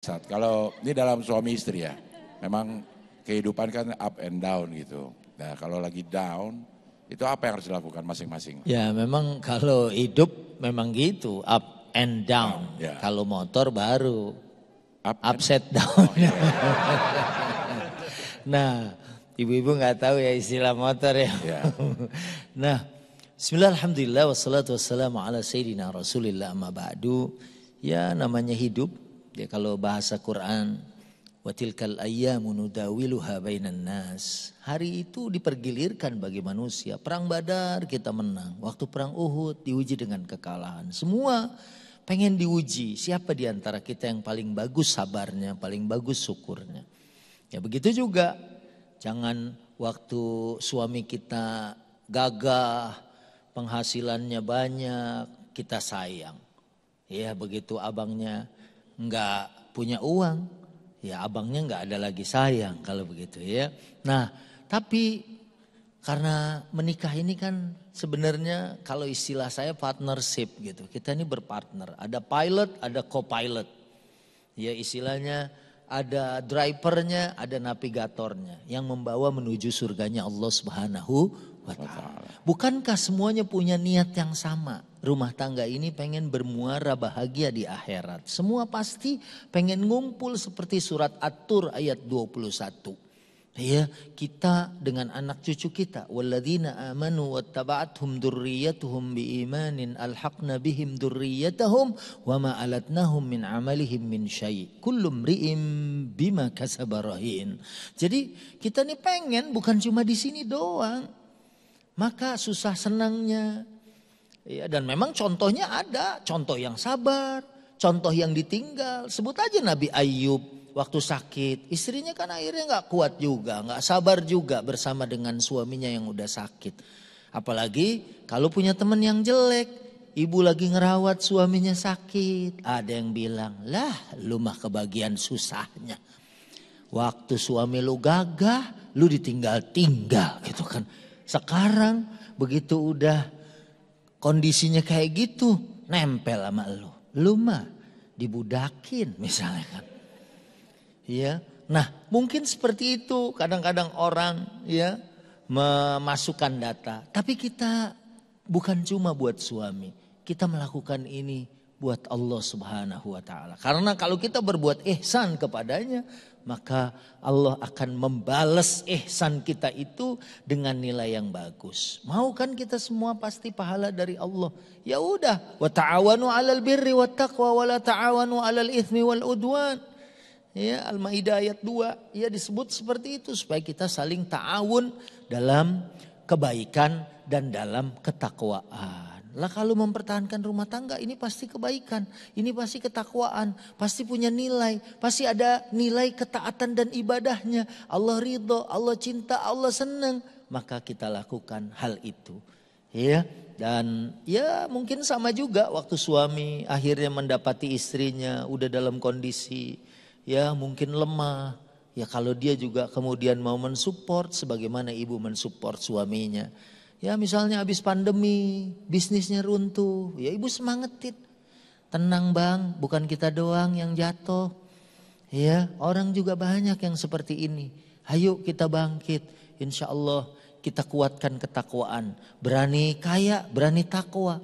Kalau ini dalam suami istri ya, memang kehidupan kan up and down gitu. Nah kalau lagi down, itu apa yang harus dilakukan masing-masing? Ya memang kalau hidup memang gitu, up and down. Ya. Kalau motor baru Up upside down. Oh, iya. Nah, ibu-ibu nggak tahu ya istilah motor ya. Ya. Nah, bismillah, alhamdulillah, wassalatu wassalamu ala sayyidina rasulillah amma ba'du. Ya namanya hidup, ya kalau bahasa Quran, wa tilkal ayyamu nudawiluha bainan nas. Hari itu dipergilirkan bagi manusia. Perang Badar kita menang, waktu perang Uhud diuji dengan kekalahan. Semua pengen diuji, siapa di antara kita yang paling bagus sabarnya, paling bagus syukurnya. Ya begitu juga, jangan waktu suami kita gagah, penghasilannya banyak, kita sayang. Ya begitu abangnya enggak punya uang, ya abangnya enggak ada lagi sayang kalau begitu ya. Nah tapi karena menikah ini kan sebenarnya kalau istilah saya partnership gitu. Kita ini berpartner, ada pilot, ada co-pilot. Ya istilahnya ada drivernya, ada navigatornya yang membawa menuju surganya Allah Subhanahu wa ta'ala. Bukankah semuanya punya niat yang sama? Rumah tangga ini pengen bermuara bahagia di akhirat. Semua pasti pengen ngumpul seperti surat At-Tur ayat 21. Ya, kita dengan anak cucu kita, walladzina amanu wattaba'athum dzurriyyatuhum biimanin alhaqna bihim dzurriyyatahum wama alatnahum min amalihim min syai'. Kullu mri'in bima kasaba rahin. Jadi kita nih pengen bukan cuma di sini doang. Maka susah senangnya. Ya, dan memang contohnya ada, contoh yang sabar, contoh yang ditinggal. Sebut aja Nabi Ayub. Waktu sakit, istrinya kan akhirnya gak kuat juga, gak sabar juga bersama dengan suaminya yang udah sakit. Apalagi kalau punya teman yang jelek, ibu lagi ngerawat suaminya sakit. Ada yang bilang, lah lu mah kebagian susahnya. Waktu suami lu gagah, lu ditinggal-tinggal gitu kan. Sekarang begitu udah kondisinya kayak gitu, nempel sama lu. Lu mah dibudakin misalnya kan. Ya, nah mungkin seperti itu kadang-kadang orang ya memasukkan data. Tapi kita bukan cuma buat suami, kita melakukan ini buat Allah Subhanahu wa ta'ala. Karena kalau kita berbuat ihsan kepadanya, maka Allah akan membalas ihsan kita itu dengan nilai yang bagus. Mau kan kita semua pasti pahala dari Allah. Ya udah, wa ta'awanu 'alal birri wat taqwa wa la ta'awanu 'alal itsmi wal udwan. Ya, Al-Maidah ayat 2 ya disebut seperti itu supaya kita saling ta'awun dalam kebaikan dan dalam ketakwaan. Lah kalau mempertahankan rumah tangga ini pasti kebaikan, ini pasti ketakwaan, pasti punya nilai, pasti ada nilai ketaatan dan ibadahnya. Allah ridho, Allah cinta, Allah senang, maka kita lakukan hal itu. Ya, dan ya mungkin sama juga waktu suami akhirnya mendapati istrinya udah dalam kondisi ya mungkin lemah. Ya kalau dia juga kemudian mau mensupport sebagaimana ibu mensupport suaminya. Ya misalnya habis pandemi bisnisnya runtuh. Ya ibu semangatin. Tenang bang, bukan kita doang yang jatuh. Ya orang juga banyak yang seperti ini. Ayo kita bangkit. Insya Allah kita kuatkan ketakwaan. Berani kaya, berani takwa.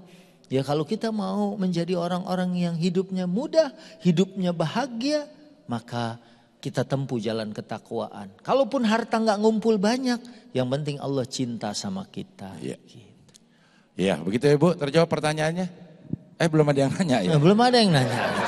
Ya kalau kita mau menjadi orang-orang yang hidupnya mudah, hidupnya bahagia, maka kita tempuh jalan ketakwaan. Kalaupun harta nggak ngumpul banyak, yang penting Allah cinta sama kita. Iya, gitu. Ya, begitu Ibu terjawab pertanyaannya. Belum ada yang nanya ya? Belum ada yang nanya.